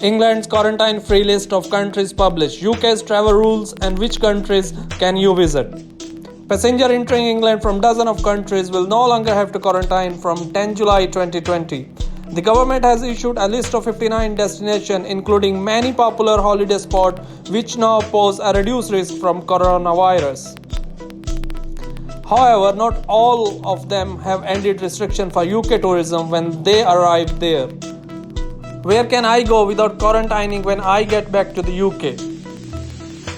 England's quarantine-free list of countries published. UK's travel rules and which countries can you visit. Passenger entering England from dozens of countries will no longer have to quarantine from 10 July 2020. The government has issued a list of 59 destinations, including many popular holiday spots, which now pose a reduced risk from coronavirus. However, not all of them have ended restrictions for UK tourism when they arrive there. Where can I go without quarantining when I get back to the UK?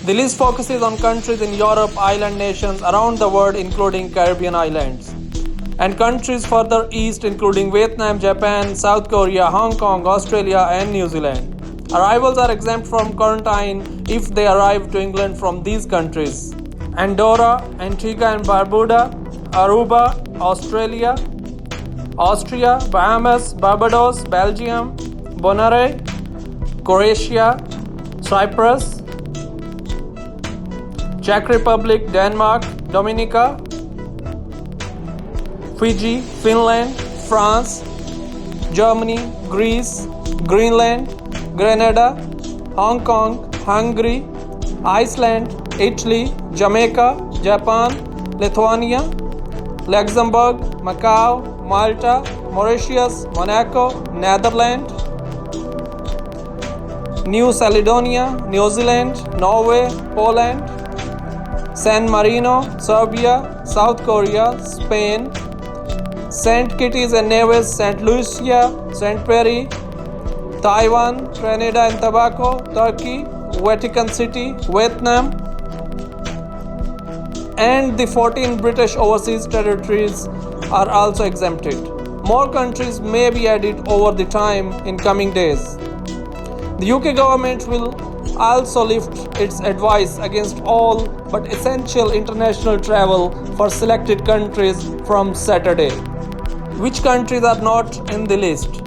The list focuses on countries in Europe, island nations around the world including Caribbean islands, and countries further east including Vietnam, Japan, South Korea, Hong Kong, Australia and New Zealand. Arrivals are exempt from quarantine if they arrive to England from these countries: Andorra, Antigua and Barbuda, Aruba, Austria, Bahamas, Barbados, Belgium, Bonaire, Croatia, Cyprus, Czech Republic, Denmark, Dominica, Fiji, Finland, France, Germany, Greece, Greenland, Grenada, Hong Kong, Hungary, Iceland, Italy, Jamaica, Japan, Lithuania, Luxembourg, Macau, Malta, Mauritius, Monaco, Netherlands, New Caledonia, New Zealand, Norway, Poland, San Marino, Serbia, South Korea, Spain, St. Kitts and Nevis, St. Lucia, St. Pierre, Taiwan, Trinidad and Tobago, Turkey, Vatican City, Vietnam, and the 14 British overseas territories are also exempted. More countries may be added over the time in coming days. The UK government will also lift its advice against all but essential international travel for selected countries from Saturday. Which countries are not in the list?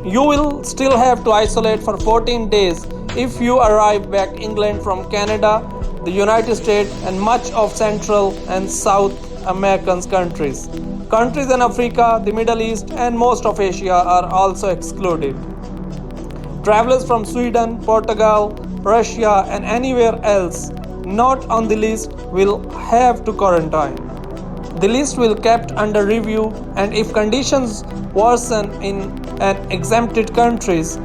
You will still have to isolate for 14 days if you arrive back England from Canada, the United States and much of Central and South American countries. Countries in Africa, the Middle East and most of Asia are also excluded. Travelers from Sweden, Portugal, Russia and anywhere else not on the list will have to quarantine. The list will be kept under review, and if conditions worsen in an exempted countries,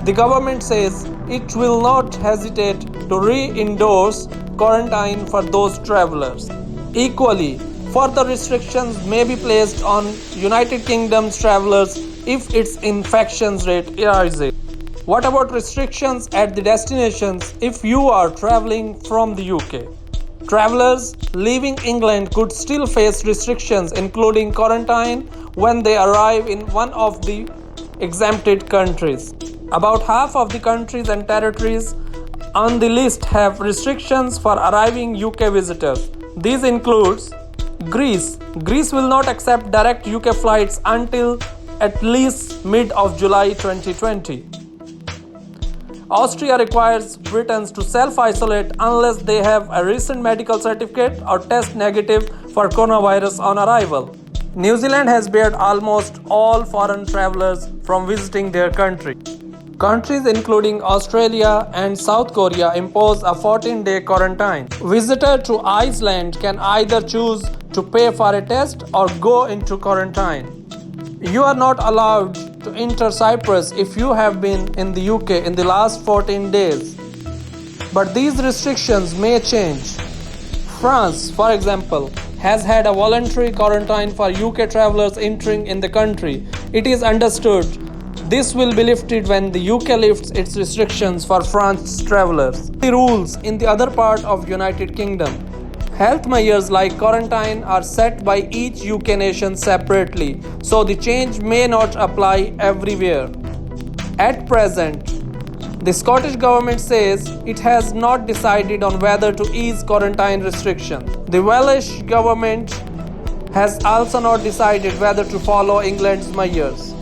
the government says it will not hesitate to re-endorse quarantine for those travelers. Equally, further restrictions may be placed on United Kingdom's travelers if its infection rate rises. What about restrictions at the destinations if you are traveling from the UK? Travelers leaving England could still face restrictions including quarantine when they arrive in one of the exempted countries. About half of the countries and territories on the list have restrictions for arriving UK visitors. These includes Greece. Greece will not accept direct UK flights until at least mid of July 2020. Austria requires Britons to self-isolate unless they have a recent medical certificate or test negative for coronavirus on arrival. New Zealand has barred almost all foreign travelers from visiting their country. Countries including Australia and South Korea impose a 14-day quarantine. Visitors to Iceland can either choose to pay for a test or go into quarantine. You are not allowed to enter Cyprus if you have been in the UK in the last 14 days. But these restrictions may change. France, for example, has had a voluntary quarantine for UK travelers entering in the country. It is understood this will be lifted when the UK lifts its restrictions for France travelers. The rules in the other part of United Kingdom. Health measures like quarantine are set by each UK nation separately, so the change may not apply everywhere. At present, the Scottish government says it has not decided on whether to ease quarantine restrictions. The Welsh government has also not decided whether to follow England's measures.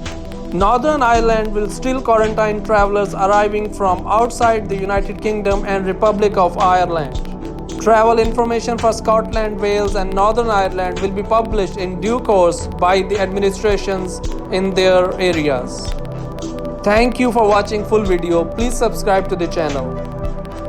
Northern Ireland will still quarantine travelers arriving from outside the United Kingdom and Republic of Ireland. Travel information for Scotland, Wales and Northern Ireland will be published in due course by the administrations in their areas. Thank you for watching full video. Please subscribe to the channel.